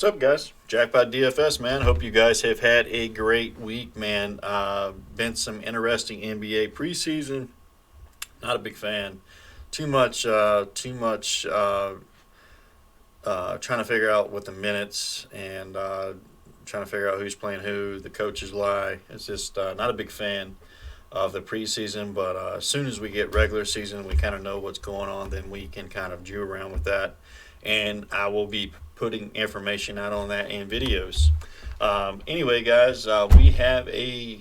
What's up, guys? Jackpot DFS, man. Hope you guys have had a great week, man. Been some interesting NBA preseason. Not a big fan. Too much. Trying to figure out what the minutes and trying to figure out who's playing who. The coaches lie. It's just not a big fan of the preseason. But as soon as we get regular season, we kind of know what's going on. Then we can kind of Jew around with that. And I will be putting information out on that in videos. Anyway, guys, we have a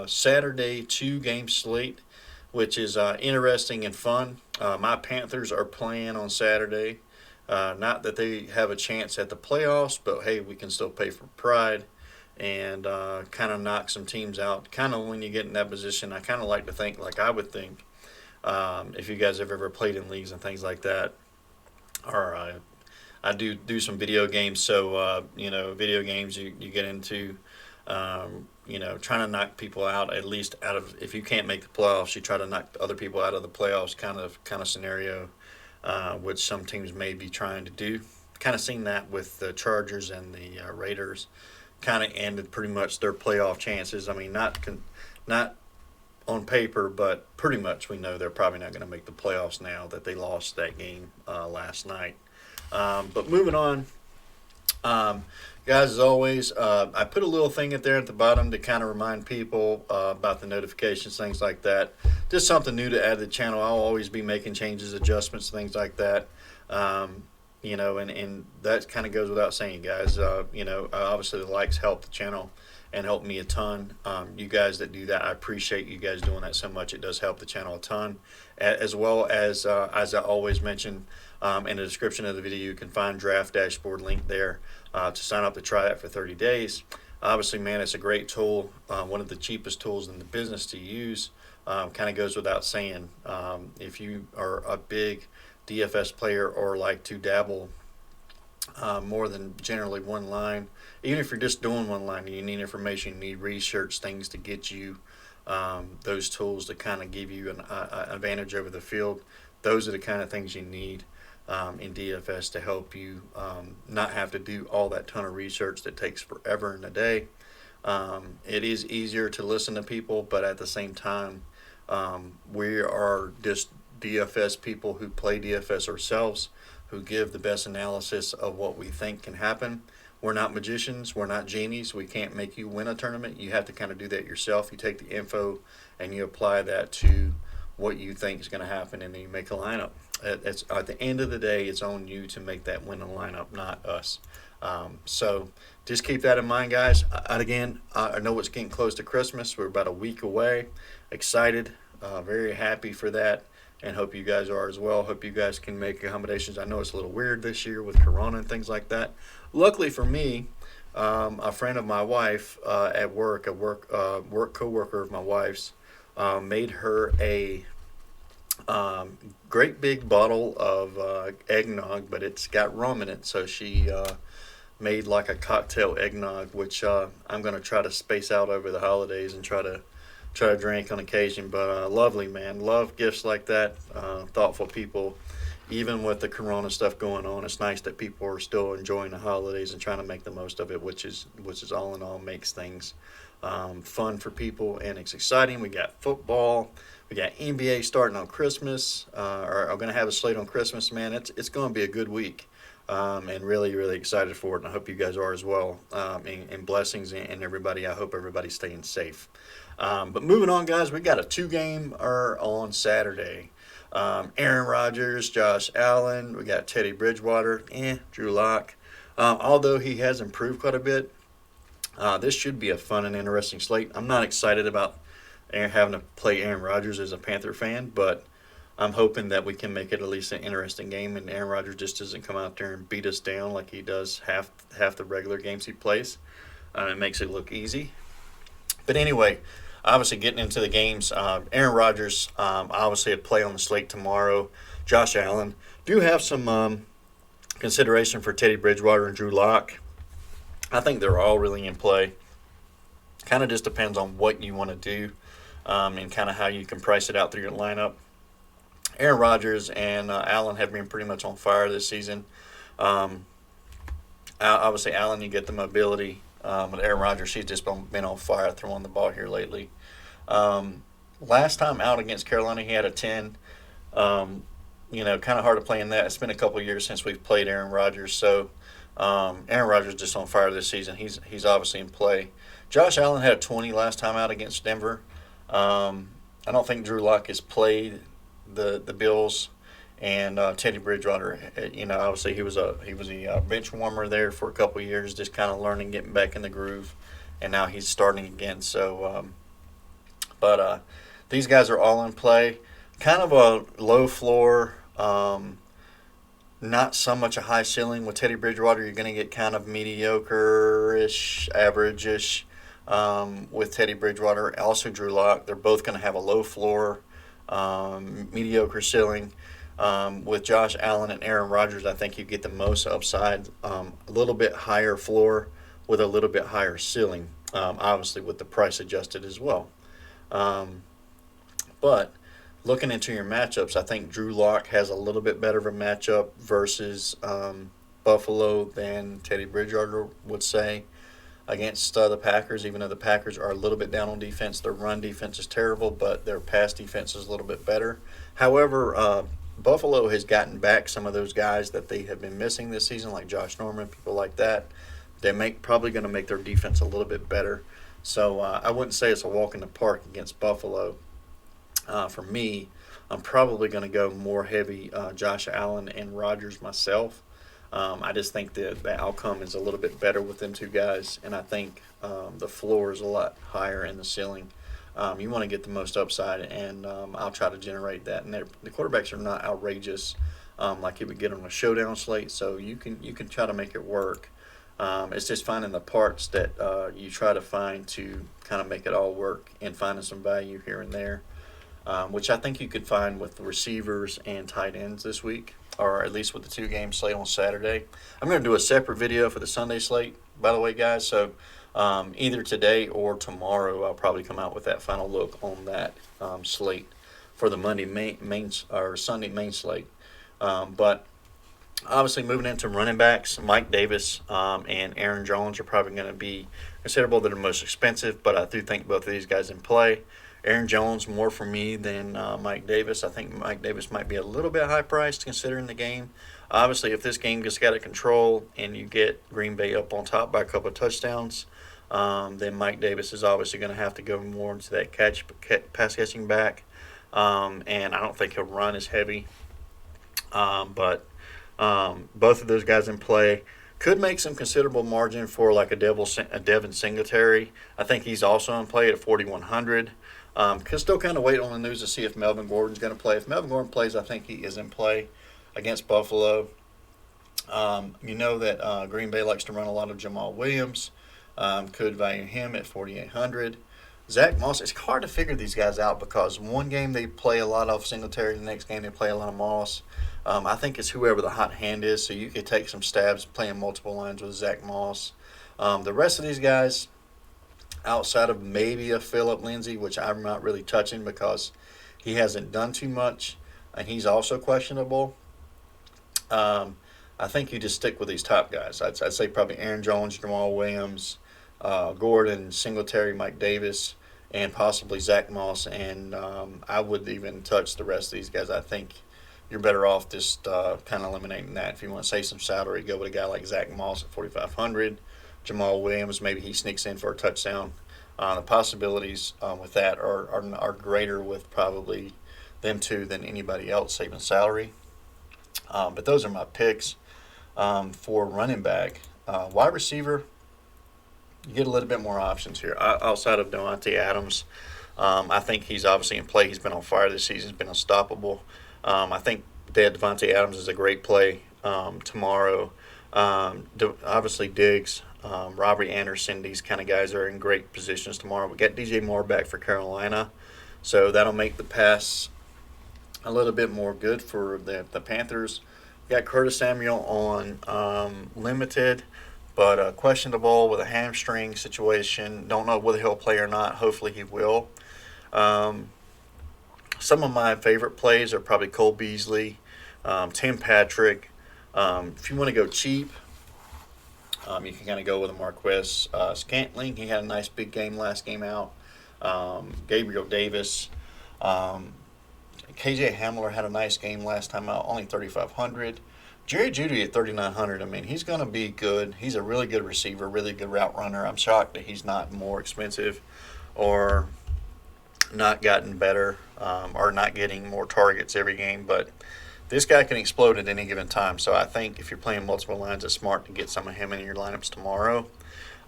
Saturday two-game slate, which is interesting and fun. My Panthers are playing on Saturday. Not that they have a chance at the playoffs, but hey, we can still pay for pride and kind of knock some teams out. Kind of when you get in that position, I kind of like to think like I would think if you guys have ever played in leagues and things like that. Or I do some video games, so video games you get into, trying to knock people out at least out of if you can't make the playoffs, you try to knock other people out of the playoffs kind of scenario, which some teams may be trying to do. Kind of seen that with the Chargers and the Raiders, kind of ended pretty much their playoff chances. I mean, not on paper, but pretty much we know they're probably not going to make the playoffs now that they lost that game last night. But moving on, guys, as always, I put a little thing at there at the bottom to kind of remind people about the notifications, things like that. Just something new to add to the channel. I'll always be making changes, adjustments, things like that. And that kind of goes without saying, guys. Obviously the likes help the channel and help me a ton. You guys that do that, I appreciate you guys doing that so much. It does help the channel a ton. As well as I always mention, in the description of the video, you can find Draft Dashboard link there to sign up to try that for 30 days. Obviously, man, it's a great tool, one of the cheapest tools in the business to use. Kind of goes without saying. If you are a big DFS player or like to dabble more than generally one line, even if you're just doing one line and you need information, you need research, things to get you those tools to kind of give you an advantage over the field. Those are the kind of things you need in DFS to help you not have to do all that ton of research that takes forever in a day. It is easier to listen to people, but at the same time, we are just DFS people who play DFS ourselves, who give the best analysis of what we think can happen. We're not magicians. We're not genies. We can't make you win a tournament. You have to kind of do that yourself. You take the info and you apply that to what you think is going to happen, and then you make a lineup. It's at the end of the day, it's on you to make that winning lineup, not us. So just keep that in mind, guys. Again, I know it's getting close to Christmas. We're about a week away. Excited, very happy for that, and hope you guys are as well. Hope you guys can make accommodations. I know it's a little weird this year with Corona and things like that. Luckily for me, a friend of my wife at work, a work coworker of my wife's, made her a great big bottle of eggnog, but it's got rum in it. So she made like a cocktail eggnog, which I'm going to try to space out over the holidays and try to drink on occasion. But lovely, man. Love gifts like that. Thoughtful people. Even with the Corona stuff going on, it's nice that people are still enjoying the holidays and trying to make the most of it, which is all in all makes things fun for people, and it's exciting. We got football, we got NBA starting on Christmas, or I'm going to have a slate on Christmas, man. It's going to be a good week, and really, really excited for it, and I hope you guys are as well, and blessings and everybody. I hope everybody's staying safe. But moving on, guys, we got a two-game on Saturday. Aaron Rodgers, Josh Allen, we got Teddy Bridgewater, Drew Lock. Although he has improved quite a bit, this should be a fun and interesting slate. I'm not excited about having to play Aaron Rodgers as a Panther fan, but I'm hoping that we can make it at least an interesting game, and Aaron Rodgers just doesn't come out there and beat us down like he does half the regular games he plays. It makes it look easy. But anyway, obviously getting into the games, Aaron Rodgers obviously a play on the slate tomorrow. Josh Allen. Do have some consideration for Teddy Bridgewater and Drew Lock. I think they're all really in play. Kind of just depends on what you want to do and kind of how you can price it out through your lineup. Aaron Rodgers and Allen have been pretty much on fire this season. Obviously, Allen, you get the mobility. With Aaron Rodgers, he's just been on fire throwing the ball here lately. Um, Last time out against Carolina, he had a 10. Um, kind of hard to play in that. It's been a couple years since we've played Aaron Rodgers, so Aaron Rodgers just on fire this season. He's obviously in play. Josh Allen had a 20 last time out against Denver. I don't think Drew Lock has played the Bills, and Teddy Bridgewater. Obviously he was a bench warmer there for a couple of years, just kind of learning, getting back in the groove, and now he's starting again. But these guys are all in play. Kind of a low floor, not so much a high ceiling. With Teddy Bridgewater, you're going to get kind of mediocre-ish, average-ish. With Teddy Bridgewater, also Drew Lock, they're both going to have a low floor, mediocre ceiling. With Josh Allen and Aaron Rodgers, I think you get the most upside, a little bit higher floor with a little bit higher ceiling, obviously with the price adjusted as well. Um, but looking into your matchups, I think Drew Lock has a little bit better of a matchup versus Buffalo than Teddy Bridgewater would say against the Packers, even though the Packers are a little bit down on defense. Their run defense is terrible, but their pass defense is a little bit better. However, Buffalo has gotten back some of those guys that they have been missing this season, like Josh Norman, people like that. They're probably going to make their defense a little bit better. So I wouldn't say it's a walk in the park against Buffalo. For me, I'm probably going to go more heavy Josh Allen and Rodgers myself. I just think the outcome is a little bit better with them two guys, and I think the floor is a lot higher in the ceiling. You want to get the most upside, and I'll try to generate that. And the quarterbacks are not outrageous like you would get on a showdown slate, so you can try to make it work. It's just finding the parts that you try to find to kind of make it all work and finding some value here and there, which I think you could find with the receivers and tight ends this week, or at least with the two-game slate on Saturday. I'm going to do a separate video for the Sunday slate, by the way, guys. So either today or tomorrow, I'll probably come out with that final look on that slate for the Monday main or Sunday main slate. But obviously, moving into running backs, Mike Davis and Aaron Jones are probably going to be considerable. They're the most expensive, but I do think both of these guys in play. Aaron Jones more for me than Mike Davis. I think Mike Davis might be a little bit high priced considering the game. Obviously, if this game gets out of control and you get Green Bay up on top by a couple of touchdowns, then Mike Davis is obviously going to have to go more into that pass catching back. And I don't think he'll run as heavy. But both of those guys in play could make some considerable margin for like a Devin Singletary. I think he's also in play at 4,100. Can still kind of wait on the news to see if Melvin Gordon's going to play. If Melvin Gordon plays, I think he is in play against Buffalo. You know that Green Bay likes to run a lot of Jamal Williams. Could value him at 4,800. Zach Moss, it's hard to figure these guys out because one game they play a lot of Singletary, the next game they play a lot of Moss. I think it's whoever the hot hand is, so you could take some stabs playing multiple lines with Zach Moss. The rest of these guys, outside of maybe a Phillip Lindsay, which I'm not really touching because he hasn't done too much, and he's also questionable. I think you just stick with these top guys. I'd say probably Aaron Jones, Jamal Williams, Gordon, Singletary, Mike Davis, and possibly Zach Moss. And I would even touch the rest of these guys. I think you're better off just kind of eliminating that. If you want to save some salary, go with a guy like Zach Moss at 4,500. Jamal Williams, maybe he sneaks in for a touchdown. The possibilities with that are greater with probably them two than anybody else saving salary. But those are my picks for running back. Wide receiver, you get a little bit more options here. Outside of Devontae Adams, I think he's obviously in play. He's been on fire this season. He's been unstoppable. I think Devontae Adams is a great play tomorrow. Obviously, Diggs, Robbie Anderson, these kind of guys are in great positions tomorrow. We got DJ Moore back for Carolina, so that'll make the pass a little bit more good for the Panthers. We got Curtis Samuel on limited, but questionable with a hamstring situation. Don't know whether he'll play or not. Hopefully he will. Some of my favorite plays are probably Cole Beasley, Tim Patrick. If you want to go cheap, You can kind of go with a Marquez Scantling. He had a nice big game last game out. Gabriel Davis. KJ Hamler had a nice game last time out, only 3,500. Jerry Jeudy at 3,900. I mean, he's going to be good. He's a really good receiver, really good route runner. I'm shocked that he's not more expensive or not gotten better or not getting more targets every game. But this guy can explode at any given time. So I think if you're playing multiple lines, it's smart to get some of him in your lineups tomorrow.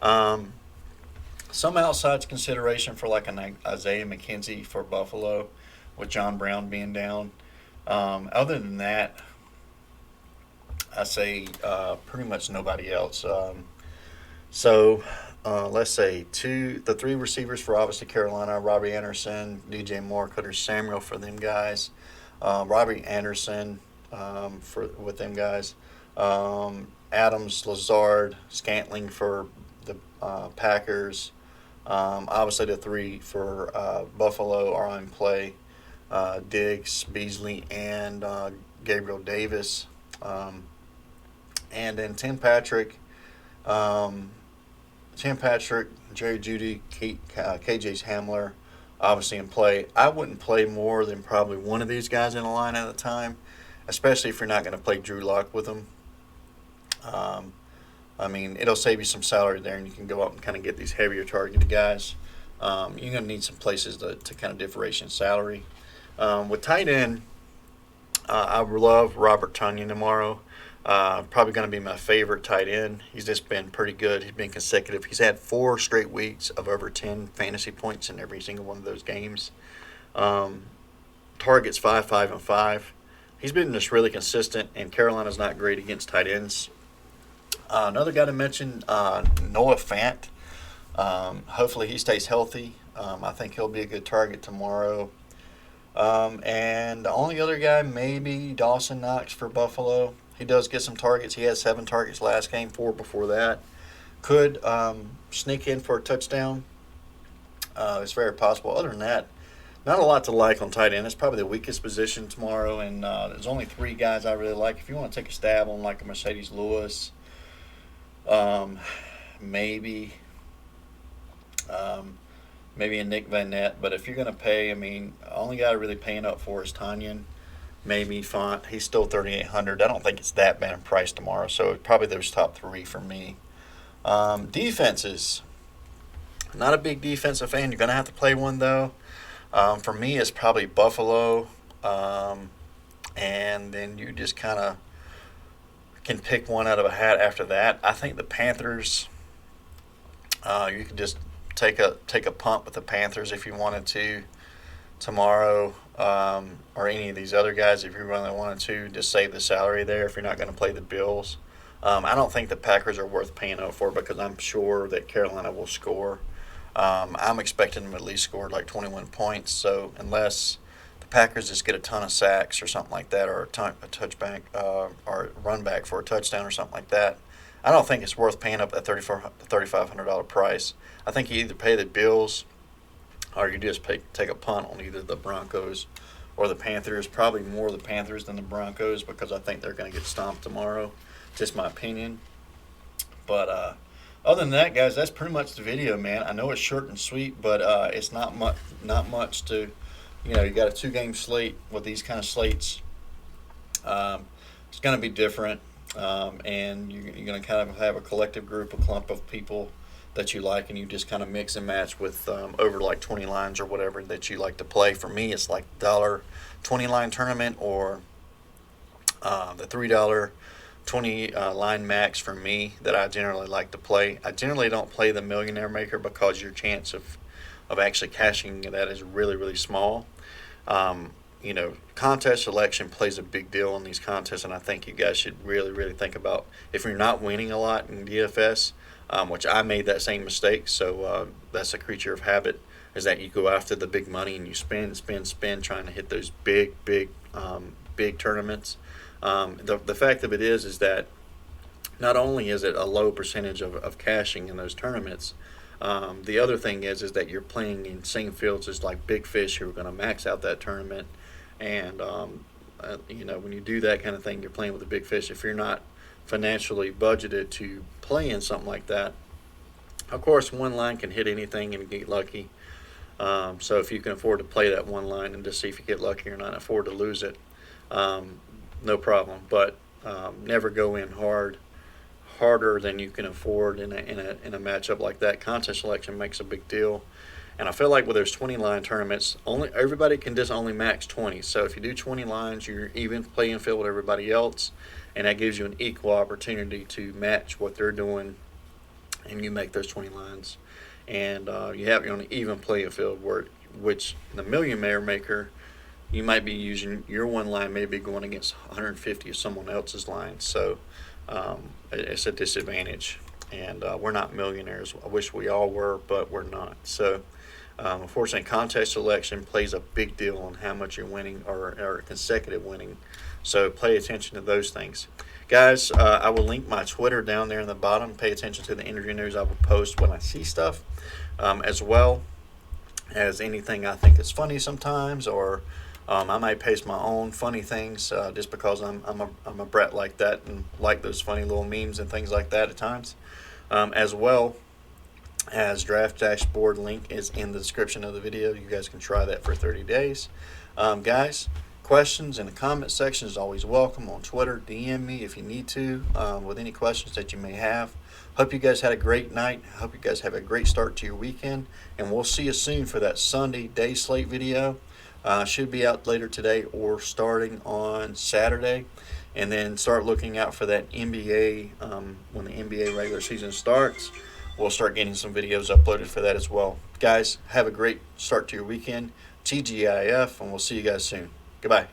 Some outside consideration for like an Isaiah McKenzie for Buffalo with John Brown being down. Other than that, I say pretty much nobody else. Let's say the three receivers for obviously Carolina: Robbie Anderson, DJ Moore, Cutter Samuel for them guys. Robbie Anderson with them guys. Adams, Lazard, Scantling for the Packers. Obviously, the three for Buffalo are on play. Diggs, Beasley, and Gabriel Davis. And then Tim Patrick, Jerry Jeudy, KJ's Hamler, obviously in play. I wouldn't play more than probably one of these guys in a line at a time, especially if you're not going to play Drew Lock with them. I mean, it'll save you some salary there, and you can go up and kind of get these heavier targeted guys. You're going to need some places to kind of differentiate salary. With tight end, I love Robert Tonyan tomorrow. Probably going to be my favorite tight end. He's just been pretty good. He's been consecutive. He's had 4 straight weeks of over 10 fantasy points in every single one of those games. Targets 5, 5, and 5. He's been just really consistent, and Carolina's not great against tight ends. Another guy to mention, Noah Fant. Hopefully he stays healthy. I think he'll be a good target tomorrow. And the only other guy, maybe Dawson Knox for Buffalo. He does get some targets. He had 7 targets last game, 4 before that. Could sneak in for a touchdown. It's very possible. Other than that, not a lot to like on tight end. It's probably the weakest position tomorrow, and there's only 3 guys I really like. If you want to take a stab on like a Mercedes Lewis, maybe a Nick Van Nett. But if you're going to pay, I mean, the only guy really paying up for is Tonyan. Maybe Font. He's still 3,800. I don't think it's that bad in price tomorrow. So probably those top 3 for me. Defenses. Not a big defensive fan. You're going to have to play one, though. For me, it's probably Buffalo. And then you just kind of can pick one out of a hat after that. I think the Panthers, you could just take a punt with the Panthers if you wanted to tomorrow, or any of these other guys if you really wanted to. Just save the salary there if you're not going to play the Bills. I don't think the Packers are worth paying up for because I'm sure that Carolina will score. I'm expecting them at least score like 21 points. So unless the Packers just get a ton of sacks or something like that, or a touchback or run back for a touchdown or something like that, I don't think it's worth paying up that $3,500 price. I think you either pay the Bills or you just take a punt on either the Broncos or the Panthers. Probably more the Panthers than the Broncos because I think they're going to get stomped tomorrow. Just my opinion. But other than that, guys, that's pretty much the video, man. I know it's short and sweet, but it's not much to, you got a 2-game slate with these kind of slates. It's going to be different, and you're going to kind of have a collective group, a clump of people that you like, and you just kind of mix and match with over like 20 lines or whatever that you like to play. For me, it's like $20 line tournament or the $3 20 line max for me that I generally like to play. I generally don't play the Millionaire Maker because your chance of actually cashing that is really, really small. Contest selection plays a big deal in these contests, and I think you guys should really, really think about if you're not winning a lot in DFS, which I made that same mistake, so that's a creature of habit, is that you go after the big money and you spend trying to hit those big tournaments. The fact of it is that not only is it a low percentage of cashing in those tournaments, the other thing is that you're playing in same fields as like big fish who are going to max out that tournament. And, when you do that kind of thing, you're playing with the big fish. If you're not financially budgeted to play in something like that. Of course, one line can hit anything and get lucky. So if you can afford to play that one line and just see if you get lucky or not, afford to lose it, no problem. But never go in harder than you can afford in a matchup like that. Content selection makes a big deal. And I feel like with those 20 line tournaments, only everybody can just only max 20. So if you do 20 lines, you're even playing field with everybody else, and that gives you an equal opportunity to match what they're doing, and you make those 20 lines. And you're on an even playing field, which the millionaire maker, you might be using your one line may be going against 150 of someone else's lines. So it's a disadvantage. And we're not millionaires. I wish we all were, but we're not. So unfortunately, contest selection plays a big deal on how much you're winning or consecutive winning. So pay attention to those things. Guys, I will link my Twitter down there in the bottom. Pay attention to the injury news I will post when I see stuff, as well as anything I think is funny sometimes, or I might paste my own funny things just because I'm a brat like that and like those funny little memes and things like that at times. As well as draft dashboard link is in the description of the video. You guys can try that for 30 days. Guys, questions in the comment section is always welcome on Twitter. DM me if you need to with any questions that you may have. Hope you guys had a great night. Hope you guys have a great start to your weekend. And we'll see you soon for that Sunday day slate video. Should be out later today or starting on Saturday. And then start looking out for that NBA when the NBA regular season starts. We'll start getting some videos uploaded for that as well. Guys, have a great start to your weekend. TGIF, and we'll see you guys soon. Goodbye.